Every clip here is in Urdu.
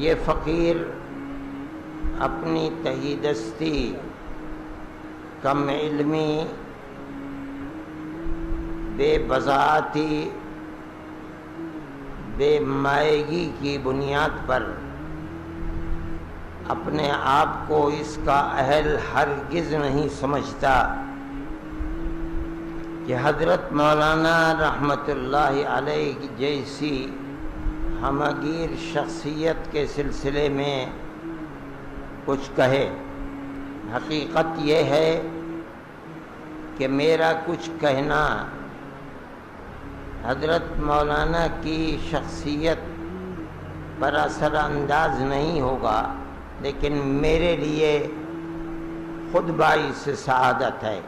یہ فقیر اپنی تہی دستی، کم علمی، بے بضاعتی، بے مائگی کی بنیاد پر اپنے آپ کو اس کا اہل ہرگز نہیں سمجھتا کہ حضرت مولانا رحمۃ اللہ علیہ جیسی ہمگیر شخصیت کے سلسلے میں کچھ کہے۔ حقیقت یہ ہے کہ میرا کچھ کہنا حضرت مولانا کی شخصیت پر اثر انداز نہیں ہوگا، لیکن میرے لیے خود باعث سعادت ہے۔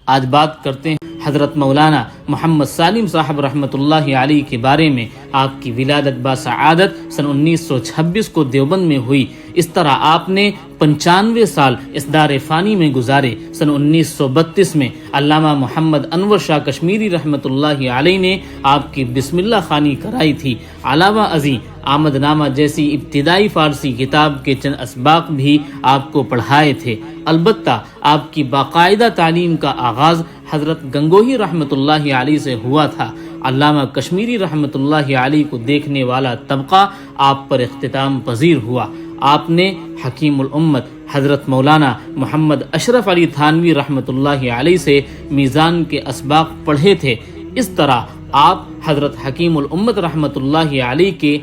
آج بات کرتے ہیں حضرت مولانا محمد سالم صاحب رحمۃ اللہ علیہ کے بارے میں۔ آپ کی ولادت باسعادت سن 1926 کو دیوبند میں ہوئی۔ اس طرح آپ نے 95 سال اس دار فانی میں گزارے۔ سن 1932 میں علامہ محمد انور شاہ کشمیری رحمۃ اللہ علیہ نے آپ کی بسم اللہ خوانی کرائی تھی۔ علاوہ ازیں آمد نامہ جیسی ابتدائی فارسی کتاب کے چند اسباق بھی آپ کو پڑھائے تھے۔ البتہ آپ کی باقاعدہ تعلیم کا آغاز حضرت گنگوہی رحمۃ اللہ علیہ سے ہوا تھا۔ علامہ کشمیری رحمۃ اللہ علیہ کو دیکھنے والا طبقہ آپ پر اختتام پذیر ہوا۔ آپ نے حکیم الامت حضرت مولانا محمد اشرف علی تھانوی رحمۃ اللہ علیہ سے میزان کے اسباق پڑھے تھے۔ اس طرح آپ حضرت حکیم الامت رحمۃ اللہ علیہ کے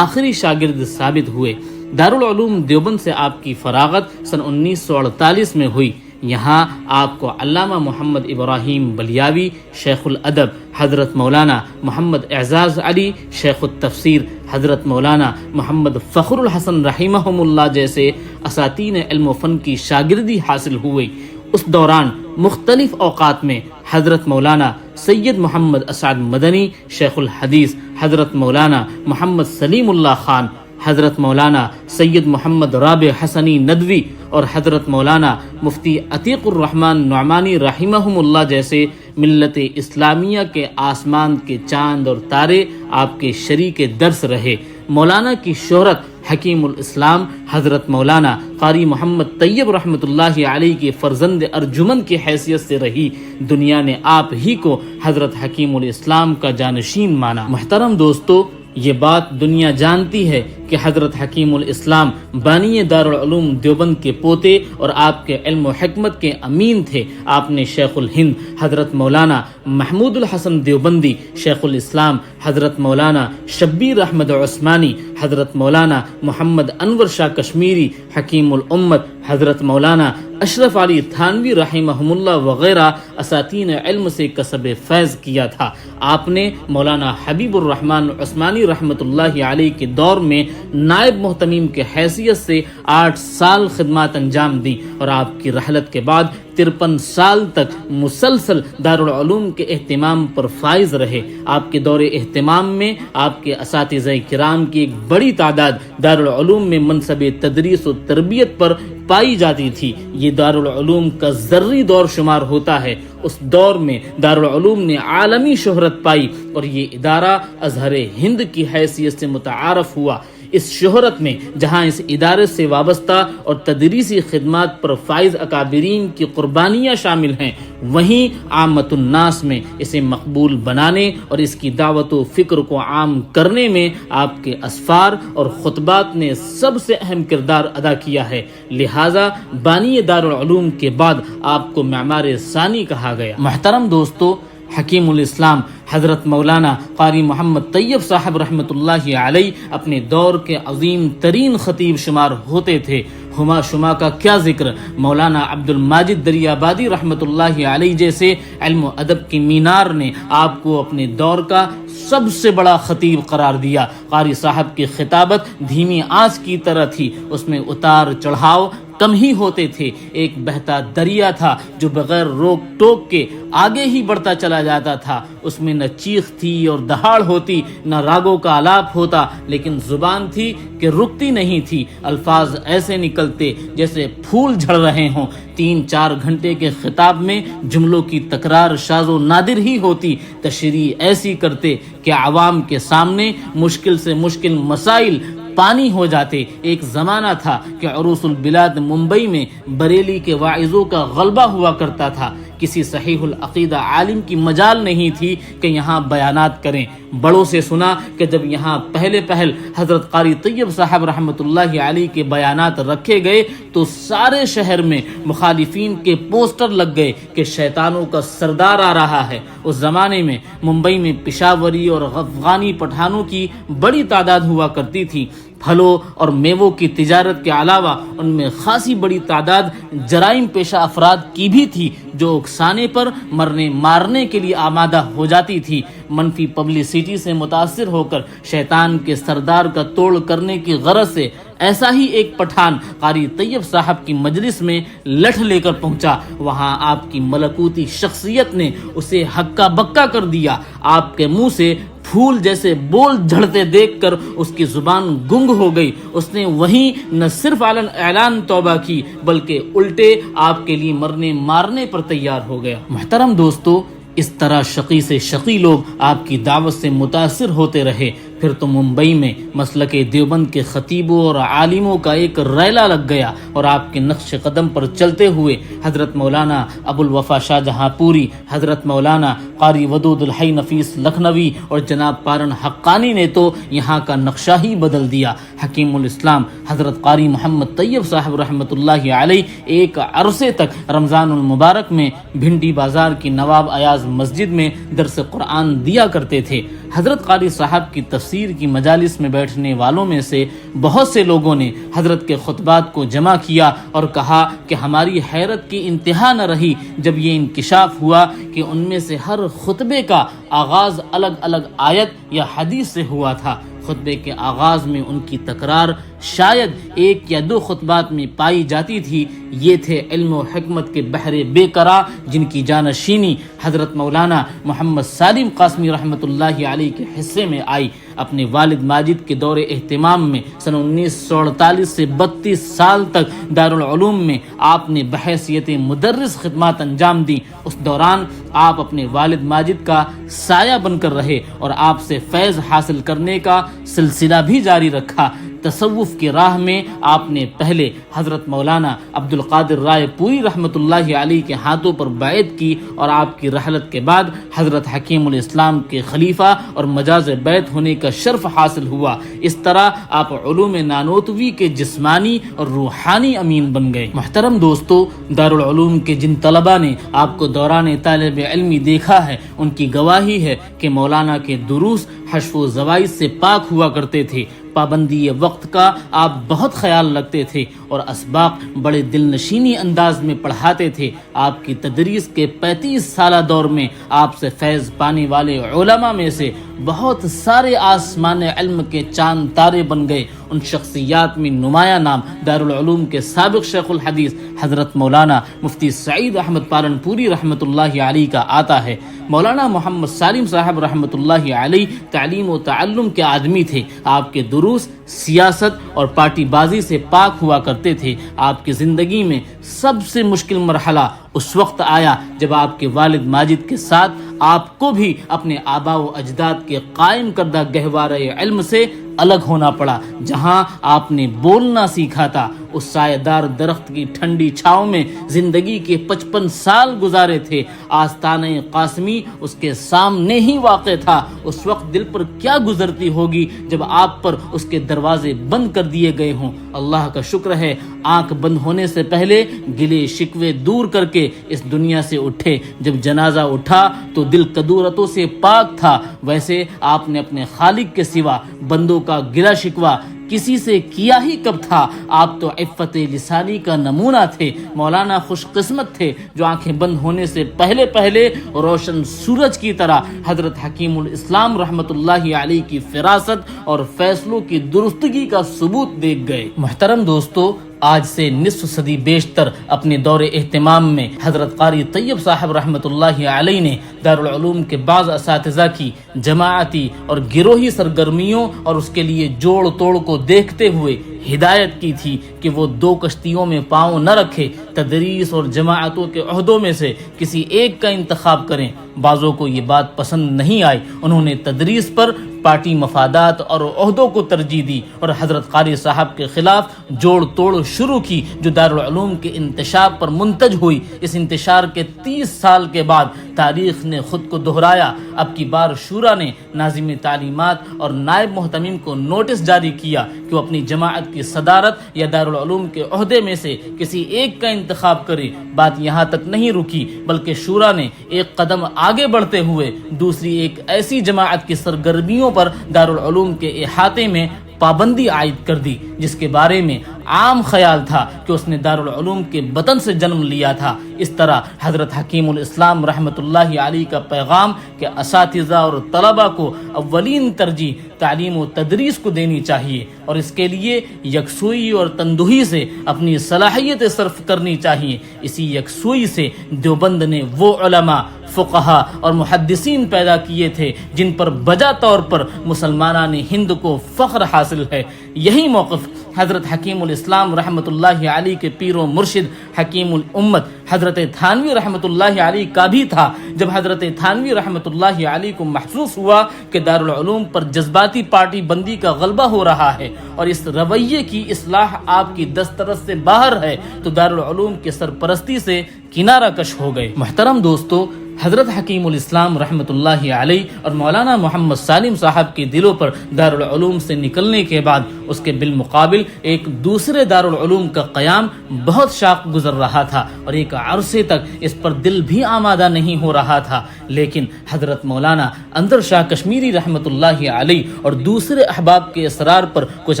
آخری شاگرد ثابت ہوئے۔ دارالعلوم دیوبند سے آپ کی فراغت سن 1948 میں ہوئی۔ یہاں آپ کو علامہ محمد ابراہیم بلیاوی شیخ الادب، حضرت مولانا محمد اعزاز علی شیخ التفسیر، حضرت مولانا محمد فخر الحسن رحمہم اللہ جیسے اساتین علم و فن کی شاگردی حاصل ہوئی۔ اس دوران مختلف اوقات میں حضرت مولانا سید محمد اسعد مدنی شیخ الحدیث، حضرت مولانا محمد سلیم اللہ خان، حضرت مولانا سید محمد رابع حسنی ندوی اور حضرت مولانا مفتی عتیق الرحمن نعمانی رحمہم اللہ جیسے ملت اسلامیہ کے آسمان کے چاند اور تارے آپ کے شریک درس رہے۔ مولانا کی شہرت حکیم الاسلام حضرت مولانا قاری محمد طیب رحمۃ اللہ علیہ کے فرزند ارجمن کی حیثیت سے رہی۔ دنیا نے آپ ہی کو حضرت حکیم الاسلام کا جانشین مانا۔ محترم دوستو، یہ بات دنیا جانتی ہے کہ حضرت حکیم الاسلام بانی دارالعلوم دیوبند کے پوتے اور آپ کے علم و حکمت کے امین تھے۔ آپ نے شیخ الہند حضرت مولانا محمود الحسن دیوبندی، شیخ الاسلام حضرت مولانا شبیر احمد عثمانی، حضرت مولانا محمد انور شاہ کشمیری، حکیم الامت حضرت مولانا اشرف علی تھانوی رحمہم اللہ وغیرہ اساتین علم سے کسب فیض کیا تھا۔ آپ نے مولانا حبیب الرحمن عثمانی رحمۃ اللہ علیہ کے دور میں نائب محتمیم کے حیثیت سے 8 سال خدمات انجام دی اور آپ کی رحلت کے بعد 53 سال تک مسلسل دارالعلوم کے اہتمام پر فائز رہے۔ آپ کے دور اہتمام میں آپ کے اساتذہ کرام کی ایک بڑی تعداد دارالعلوم میں منصب تدریس و تربیت پر پائی جاتی تھی۔ یہ دارالعلوم کا ذری دور شمار ہوتا ہے۔ اس دور میں دارالعلوم نے عالمی شہرت پائی اور یہ ادارہ ازہر ہند کی حیثیت سے متعارف ہوا۔ اس شہرت میں جہاں اس ادارے سے وابستہ اور تدریسی خدمات پر فائز اکابرین کی قربانیاں شامل ہیں، وہیں عامت الناس میں اسے مقبول بنانے اور اس کی دعوت و فکر کو عام کرنے میں آپ کے اسفار اور خطبات نے سب سے اہم کردار ادا کیا ہے۔ لہٰذا بانی دارالعلوم کے بعد آپ کو معمار ثانی کہا گیا۔ محترم دوستو، حکیم الاسلام حضرت مولانا قاری محمد طیب صاحب رحمۃ اللہ علیہ اپنے دور کے عظیم ترین خطیب شمار ہوتے تھے۔ ہما شما کا کیا ذکر، مولانا عبد الماجد دریابادی رحمۃ اللہ علیہ جیسے علم و ادب کی مینار نے آپ کو اپنے دور کا سب سے بڑا خطیب قرار دیا۔ قاری صاحب کی خطابت دھیمی آنچ کی طرح تھی، اس میں اتار چڑھاؤ کم ہی ہوتے تھے۔ ایک بہتا دریا تھا جو بغیر روک ٹوک کے آگے ہی بڑھتا چلا جاتا تھا۔ اس میں نہ چیخ تھی اور دہاڑ ہوتی، نہ راگوں کا آلاپ ہوتا، لیکن زبان تھی کہ رکتی نہیں تھی۔ الفاظ ایسے نکلتے جیسے پھول جھڑ رہے ہوں۔ 3-4 گھنٹے کے خطاب میں جملوں کی تکرار شاذ و نادر ہی ہوتی۔ تشریح ایسی کرتے کہ عوام کے سامنے مشکل سے مشکل مسائل پانی ہو جاتے۔ ایک زمانہ تھا کہ عروس البلاد ممبئی میں بریلی کے واعظوں کا غلبہ ہوا کرتا تھا۔ کسی صحیح العقیدہ عالم کی مجال نہیں تھی کہ یہاں بیانات کریں۔ بڑوں سے سنا کہ جب یہاں پہل حضرت قاری طیب صاحب رحمۃ اللہ علیہ کے بیانات رکھے گئے تو سارے شہر میں مخالفین کے پوسٹر لگ گئے کہ شیطانوں کا سردار آ رہا ہے۔ اس زمانے میں ممبئی میں پشاوری اور افغانی پٹھانوں کی بڑی تعداد ہوا کرتی تھی۔ پھلوں اور میووں کی تجارت کے علاوہ ان میں خاصی بڑی تعداد جرائم پیشہ افراد کی بھی تھی جو اکسانے پر مرنے مارنے کے لیے آمادہ ہو جاتی تھی۔ منفی پبلسٹی سے متاثر ہو کر شیطان کے سردار کا توڑ کرنے کی غرض سے ایسا ہی ایک پٹھان قاری طیب صاحب کی مجلس میں لٹھ لے کر پہنچا۔ وہاں آپ کی ملکوتی شخصیت نے اسے ہکا بکا کر دیا۔ آپ کے منہ سے پھول جیسے بول جھڑتے دیکھ کر اس کی زبان گنگ ہو گئی۔ اس نے وہیں نہ صرف اعلان توبہ کی بلکہ الٹے آپ کے لیے مرنے مارنے پر تیار ہو گیا۔ محترم دوستو، اس طرح شقی سے شقی لوگ آپ کی دعوت سے متاثر ہوتے رہے۔ پھر تو ممبئی میں مسلک دیوبند کے خطیبوں اور عالموں کا ایک ریلا لگ گیا اور آپ کے نقش قدم پر چلتے ہوئے حضرت مولانا ابو الوفا شاہ جہاں پوری، حضرت مولانا قاری ودود الحی نفیس لکھنوی اور جناب پارن حقانی نے تو یہاں کا نقشہ ہی بدل دیا۔ حکیم الاسلام حضرت قاری محمد طیب صاحب رحمۃ اللہ علیہ ایک عرصے تک رمضان المبارک میں بھنڈی بازار کی نواب ایاز مسجد میں درس قرآن دیا کرتے تھے۔ حضرت قاری صاحب کی تفسیر کی مجالس میں بیٹھنے والوں میں سے بہت سے لوگوں نے حضرت کے خطبات کو جمع کیا اور کہا کہ ہماری حیرت کی انتہا نہ رہی جب یہ انکشاف ہوا کہ ان میں سے ہر خطبے کا آغاز الگ الگ آیت یا حدیث سے ہوا تھا۔ خطبے کے آغاز میں ان کی تکرار شاید ایک یا دو خطبات میں پائی جاتی تھی۔ یہ تھے علم و حکمت کے بحر بے قرار جن کی جانشینی حضرت مولانا محمد سالم قاسمی رحمۃ اللہ علیہ کے حصے میں آئی۔ اپنے والد ماجد کے دور اہتمام میں سن 1948 سے 32 سال تک دارالعلوم میں آپ نے بحیثیت مدرس خدمات انجام دی۔ اس دوران آپ اپنے والد ماجد کا سایہ بن کر رہے اور آپ سے فیض حاصل کرنے کا سلسلہ بھی جاری رکھا۔ تصوف کی راہ میں آپ نے پہلے حضرت مولانا عبد القادر رائے پوری رحمۃ اللہ علیہ کے ہاتھوں پر بیعت کی اور آپ کی رحلت کے بعد حضرت حکیم الاسلام کے خلیفہ اور مجاز بیعت ہونے کا شرف حاصل ہوا۔ اس طرح آپ علوم نانوتوی کے جسمانی اور روحانی امین بن گئے۔ محترم دوستو، دارالعلوم کے جن طلباء نے آپ کو دوران طالب علمی دیکھا ہے ان کی گواہی ہے کہ مولانا کے دروس حشو و زوائد سے پاک ہوا کرتے تھے۔ پابندی وقت کا آپ بہت خیال رکھتے تھے اور اسباق بڑے دل نشینی انداز میں پڑھاتے تھے۔ آپ کی تدریس کے 35 سالہ دور میں آپ سے فیض پانے والے علماء میں سے بہت سارے آسمان علم کے چاند تارے بن گئے۔ ان شخصیات میں نمایاں نام دارالعلوم کے سابق شیخ الحدیث حضرت مولانا مفتی سعید احمد پارن پوری رحمۃ اللہ علیہ کا آتا ہے۔ مولانا محمد سالم صاحب رحمۃ اللہ علیہ تعلیم و تعلم کے آدمی تھے۔ آپ کے دروس سیاست اور پارٹی بازی سے پاک ہوا کرتے تھے۔ آپ کی زندگی میں سب سے مشکل مرحلہ اس وقت آیا جب آپ کے والد ماجد کے ساتھ آپ کو بھی اپنے آباء و اجداد کے قائم کردہ گہوارہ علم سے الگ ہونا پڑا۔ جہاں آپ نے بولنا سیکھا تھا، اس سایہ دار درخت کی ٹھنڈی چھاؤں میں زندگی کے 55 سال گزارے تھے۔ آستانہ قاسمی اس کے سامنے ہی واقع تھا۔ اس وقت دل پر کیا گزرتی ہوگی جب آپ پر اس کے دروازے بند کر دیے گئے ہوں۔ اللہ کا شکر ہے آنکھ بند ہونے سے پہلے گلے شکوے دور کر کے اس دنیا سے اٹھے۔ جب جنازہ اٹھا تو دل کدورتوں سے پاک تھا۔ ویسے آپ نے اپنے خالق کے سوا بندوں کا گلہ شکوہ کسی سے کیا ہی کب تھا؟ آپ تو عفت لسانی کا نمونہ تھے۔ مولانا خوش قسمت تھے جو آنکھیں بند ہونے سے پہلے روشن سورج کی طرح حضرت حکیم الاسلام رحمت اللہ علیہ کی فراست اور فیصلوں کی درستگی کا ثبوت دیکھ گئے۔ محترم دوستو، آج سے نصف صدی بیشتر اپنے دور اہتمام میں حضرت قاری طیب صاحب رحمۃ اللہ علیہ نے دارالعلوم کے بعض اساتذہ کی جماعتی اور گروہی سرگرمیوں اور اس کے لیے جوڑ توڑ کو دیکھتے ہوئے ہدایت کی تھی کہ وہ 2 کشتیوں میں پاؤں نہ رکھے، تدریس اور جماعتوں کے عہدوں میں سے کسی ایک کا انتخاب کریں۔ بعضوں کو یہ بات پسند نہیں آئی، انہوں نے تدریس پر پارٹی مفادات اور عہدوں کو ترجیح دی اور حضرت قاری صاحب کے خلاف جوڑ توڑ شروع کی جو دارالعلوم کے انتشار پر منتج ہوئی۔ اس انتشار کے 30 سال کے بعد تاریخ نے خود کو دہرایا۔ اب کی بار شورا نے ناظم تعلیمات اور نائب محتمم کو نوٹس جاری کیا کہ وہ اپنی جماعت کی صدارت یا دارالعلوم کے عہدے میں سے کسی ایک کا انتخاب کرے۔ بات یہاں تک نہیں رکی بلکہ شورا نے ایک قدم آگے بڑھتے ہوئے دوسری ایک ایسی جماعت کی سرگرمیوں پر دارالعلوم کے احاطے میں پابندی عائد کر دی جس کے بارے میں عام خیال تھا کہ اس نے دارالعلوم کے بطن سے جنم لیا تھا۔ اس طرح حضرت حکیم الاسلام رحمۃ اللہ علیہ کا پیغام کہ اساتذہ اور طلبہ کو اولین ترجیح تعلیم و تدریس کو دینی چاہیے اور اس کے لیے یکسوئی اور تندہی سے اپنی صلاحیت صرف کرنی چاہیے۔ اسی یکسوئی سے دیوبند نے وہ علماء، فقہا اور محدثین پیدا کیے تھے جن پر بجا طور پر مسلمانان ہند کو فخر حاصل ہے۔ یہی موقف حضرت حکیم الاسلام رحمۃ اللہ علیہ کے پیر و مرشد حکیم الامت حضرت تھانوی رحمۃ اللہ علیہ کا بھی تھا۔ جب حضرت تھانوی رحمۃ اللہ علیہ کو محسوس ہوا کہ دارالعلوم پر جذباتی پارٹی بندی کا غلبہ ہو رہا ہے اور اس رویے کی اصلاح آپ کی دسترس سے باہر ہے تو دارالعلوم کی سرپرستی سے کنارہ کش ہو گئے۔ محترم دوستو، حضرت حکیم الاسلام رحمۃ اللہ علیہ اور مولانا محمد سالم صاحب کے دلوں پر دارالعلوم سے نکلنے کے بعد اس کے بالمقابل ایک دوسرے دارالعلوم کا قیام بہت شاق گزر رہا تھا اور ایک عرصے تک اس پر دل بھی آمادہ نہیں ہو رہا تھا، لیکن حضرت مولانا اندر شاہ کشمیری رحمۃ اللہ علیہ اور دوسرے احباب کے اصرار پر کچھ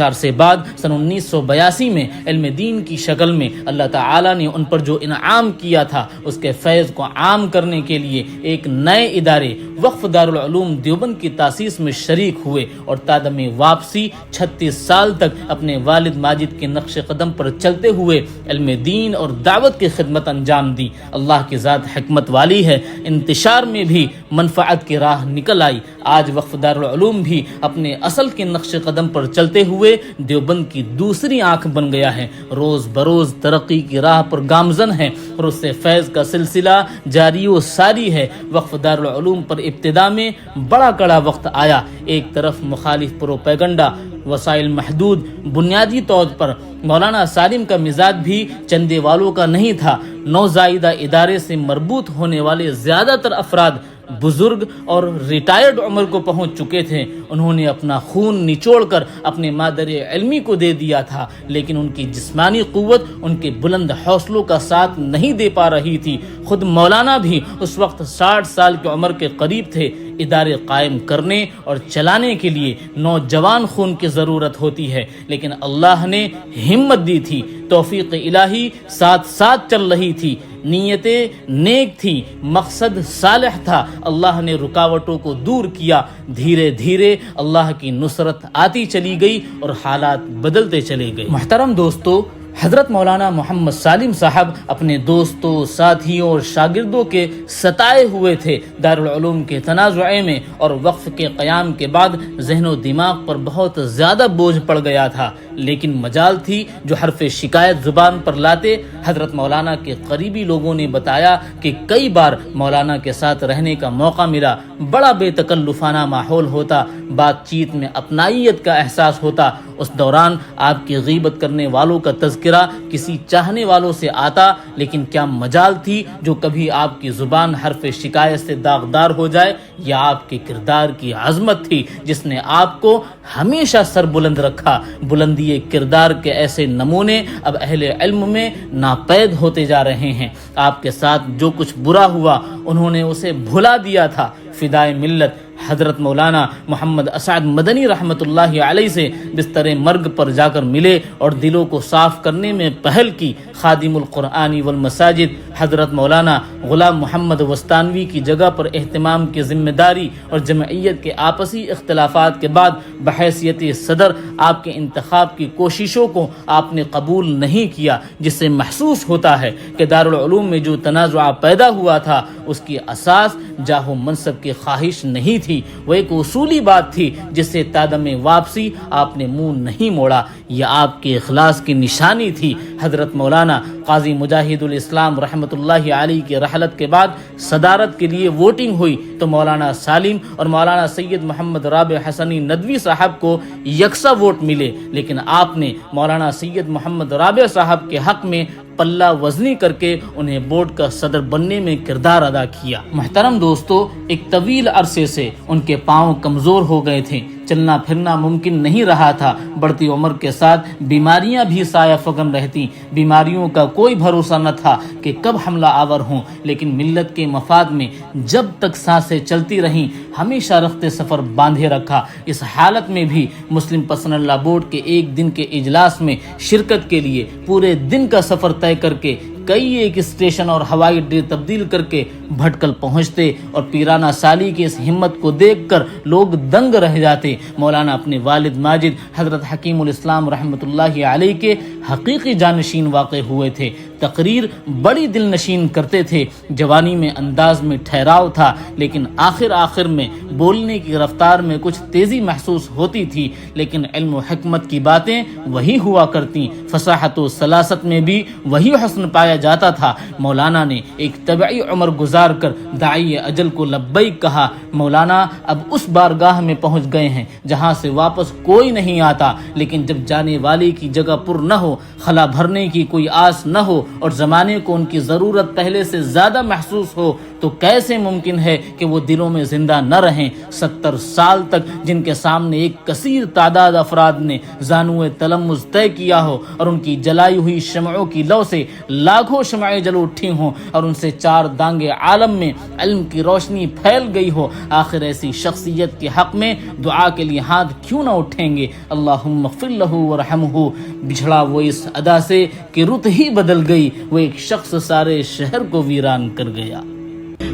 عرصے بعد سن 1982 میں علم دین کی شکل میں اللہ تعالی نے ان پر جو انعام کیا تھا اس کے فیض کو عام کرنے کے لیے ایک نئے ادارے وقف دارالعلوم دیوبند کی تاسیس میں شریک ہوئے اور تادم واپسی 36 سال تک اپنے والد ماجد کے نقش قدم پر چلتے ہوئے علم دین اور دعوت کی خدمت انجام دی۔ اللہ کی ذات حکمت والی ہے، انتشار میں بھی منفعت کی راہ نکل آئی۔ آج وقف دارالعلوم بھی اپنے اصل کے نقش قدم پر چلتے ہوئے دیوبند کی دوسری آنکھ بن گیا ہے، روز بروز ترقی کی راہ پر گامزن ہے اور اس سے فیض کا سلسلہ جاری و ساری ہے۔ وقف دارالعلوم پر ابتدا میں بڑا کڑا وقت آیا۔ ایک طرف مخالف پروپیگنڈا، وسائل محدود، بنیادی طور پر مولانا سالم کا مزاج بھی چندے والوں کا نہیں تھا۔ نوزائیدہ ادارے سے مربوط ہونے والے زیادہ تر افراد بزرگ اور ریٹائرڈ عمر کو پہنچ چکے تھے۔ انہوں نے اپنا خون نچوڑ کر اپنے مادر علمی کو دے دیا تھا، لیکن ان کی جسمانی قوت ان کے بلند حوصلوں کا ساتھ نہیں دے پا رہی تھی۔ خود مولانا بھی اس وقت 60 سال کی عمر کے قریب تھے۔ ادارے قائم کرنے اور چلانے کے لیے نوجوان خون کی ضرورت ہوتی ہے، لیکن اللہ نے ہمت دی تھی، توفیق الہی ساتھ ساتھ چل رہی تھی، نیتیں نیک تھی، مقصد صالح تھا۔ اللہ نے رکاوٹوں کو دور کیا، دھیرے دھیرے اللہ کی نصرت آتی چلی گئی اور حالات بدلتے چلے گئے۔ محترم دوستو، حضرت مولانا محمد سالم صاحب اپنے دوستوں، ساتھیوں اور شاگردوں کے ستائے ہوئے تھے۔ دارالعلوم کے تنازعے میں اور وقف کے قیام کے بعد ذہن و دماغ پر بہت زیادہ بوجھ پڑ گیا تھا، لیکن مجال تھی جو حرف شکایت زبان پر لاتے۔ حضرت مولانا کے قریبی لوگوں نے بتایا کہ کئی بار مولانا کے ساتھ رہنے کا موقع ملا، بڑا بے تکلفانہ ماحول ہوتا، بات چیت میں اپنائیت کا احساس ہوتا۔ اس دوران آپ کی غیبت کرنے والوں کا تذکرہ کسی چاہنے والوں سے آتا، لیکن کیا مجال تھی جو کبھی آپ کی زبان حرف شکایت سے داغدار ہو جائے؟ یا آپ کے کردار کی عظمت تھی جس نے آپ کو ہمیشہ سر بلند رکھا؟ بلندی کردار کے ایسے نمونے اب اہل علم میں ناپید ہوتے جا رہے ہیں۔ آپ کے ساتھ جو کچھ برا ہوا انہوں نے اسے بھلا دیا تھا۔ فدائے ملت حضرت مولانا محمد اسعد مدنی رحمۃ اللہ علیہ سے بستر مرگ پر جا کر ملے اور دلوں کو صاف کرنے میں پہل کی۔ خادم القرآن والمساجد حضرت مولانا غلام محمد وستانوی کی جگہ پر اہتمام کی ذمہ داری اور جمعیت کے آپسی اختلافات کے بعد بحیثیت صدر آپ کے انتخاب کی کوششوں کو آپ نے قبول نہیں کیا، جس سے محسوس ہوتا ہے کہ دارالعلوم میں جو تنازع پیدا ہوا تھا اس کی اساس جاہ و منصب کی خواہش نہیں تھی، وہ ایک اصولی بات تھی جس سے تادم واپسی آپ نے منہ نہیں موڑا۔ یہ آپ کے اخلاص کی نشانی تھی۔ حضرت مولانا قاضی مجاہد الاسلام رحمۃ اللہ علیہ کی رحلت کے بعد صدارت کے لیے ووٹنگ ہوئی تو مولانا سالم اور مولانا سید محمد رابع حسنی ندوی صاحب کو یکساں ووٹ ملے، لیکن آپ نے مولانا سید محمد رابع صاحب کے حق میں پلہ وزنی کر کے انہیں بورڈ کا صدر بننے میں کردار ادا کیا۔ محترم دوستو، ایک طویل عرصے سے ان کے پاؤں کمزور ہو گئے تھے، چلنا پھرنا ممکن نہیں رہا تھا، بڑھتی عمر کے ساتھ بیماریاں بھی سایہ فگن رہتی، بیماریوں کا کوئی بھروسہ نہ تھا کہ کب حملہ آور ہوں، لیکن ملت کے مفاد میں جب تک سانسیں چلتی رہیں ہمیشہ رخت سفر باندھے رکھا۔ اس حالت میں بھی مسلم پرسنل لا بورڈ کے ایک دن کے اجلاس میں شرکت کے لیے پورے دن کا سفر طے کر کے کئی ایک اسٹیشن اور ہوائی اڈے تبدیل کر کے بھٹکل پہنچتے اور پیرانہ سالی کی اس ہمت کو دیکھ کر لوگ دنگ رہ جاتے۔ مولانا اپنے والد ماجد حضرت حکیم الاسلام رحمۃ اللہ علیہ کے حقیقی جانشین واقع ہوئے تھے، تقریر بڑی دل نشین کرتے تھے، جوانی میں انداز میں ٹھہراؤ تھا، لیکن آخر میں بولنے کی رفتار میں کچھ تیزی محسوس ہوتی تھی، لیکن علم و حکمت کی باتیں وہی ہوا کرتی، فصاحت و سلاست میں بھی وہی حسن پایا جاتا تھا۔ مولانا نے ایک طبعی عمر گزار کر داعی اجل کو لبیک کہا۔ مولانا اب اس بارگاہ میں پہنچ گئے ہیں جہاں سے واپس کوئی نہیں آتا، لیکن جب جانے والے کی جگہ پر نہ ہو، خلا بھرنے کی کوئی آس نہ ہو اور زمانے کو ان کی ضرورت پہلے سے زیادہ محسوس ہو تو کیسے ممکن ہے کہ وہ دلوں میں زندہ نہ رہیں؟ 70 سال تک جن کے سامنے ایک کثیر تعداد افراد نے زانوئے تلمذ طے کیا ہو اور ان کی جلائی ہوئی شمعوں کی لو سے لاکھوں شمعیں جل اٹھی ہوں اور ان سے 4 دانگے عالم میں علم کی روشنی پھیل گئی ہو، آخر ایسی شخصیت کے حق میں دعا کے لیے ہاتھ کیوں نہ اٹھیں گے؟ اللہم اغفر لہ ورحمہ۔ بچھڑا وہ اس ادا سے کہ رت ہی بدل گئی، وہ ایک شخص سارے شہر کو ویران کر گیا۔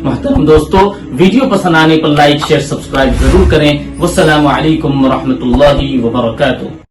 محترم دوستو، ویڈیو پسند آنے پر لائک شیئر سبسکرائب ضرور کریں۔ والسلام علیکم ورحمۃ اللہ وبرکاتہ۔